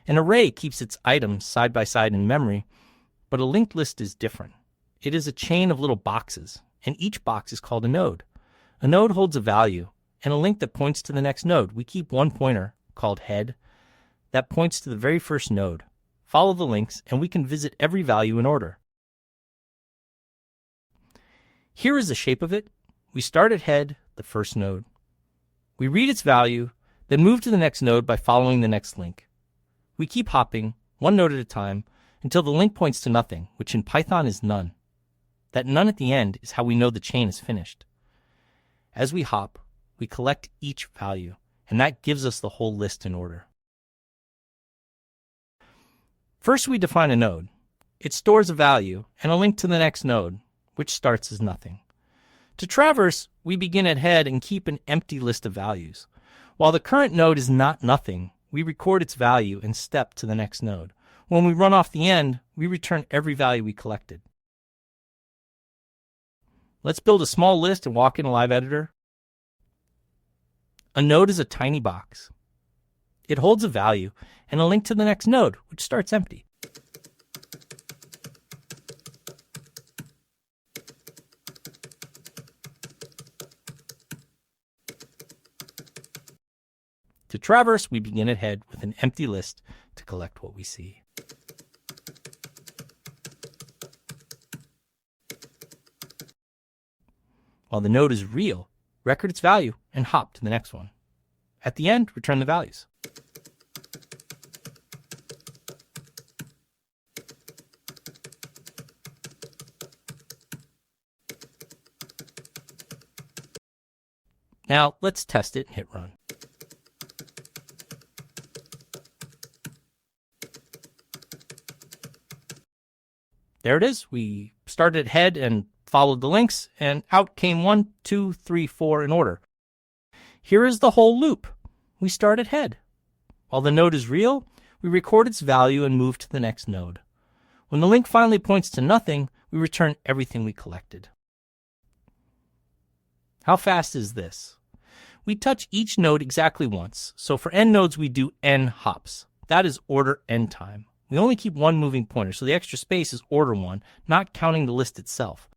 An array keeps its items side by side in memory, but a linked list is different. It is a chain of little boxes, and each box is called a node. A node holds a value and a link that points to the next node. We keep one pointer, called head, that points to the very first node. Follow the links, and we can visit every value in order. Here is the shape of it. We start at head, the first node. We read its value, then move to the next node by following the next link. We keep hopping, one node at a time, until the link points to nothing, which in Python is none. That none at the end is how we know the chain is finished. As we hop, we collect each value, and that gives us the whole list in order. First, we define a node. It stores a value and a link to the next node, which starts as nothing. To traverse, we begin at head and keep an empty list of values. While the current node is not nothing, we record its value and step to the next node. When we run off the end, we return every value we collected. Let's build a small list and walk in a live editor. A node is a tiny box. It holds a value and a link to the next node, which starts empty. To traverse, we begin at head with an empty list to collect what we see. While the node is real, record its value and hop to the next one. At the end, return the values. Now, let's test it and hit run. There it is. We started at head and followed the links, and out came 1, 2, 3, 4 in order. Here is the whole loop. We start at head. While the node is real, we record its value and move to the next node. When the link finally points to nothing, we return everything we collected. How fast is this? We touch each node exactly once. So for n nodes, we do n hops. That is order n time. We only keep one moving pointer, so the extra space is order 1, not counting the list itself.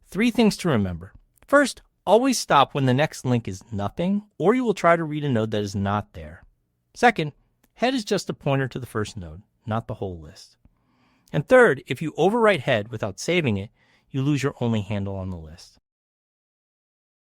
3 things to remember. First, always stop when the next link is nothing, or you will try to read a node that is not there. Second, head is just a pointer to the first node, not the whole list. And third, if you overwrite head without saving it, you lose your only handle on the list.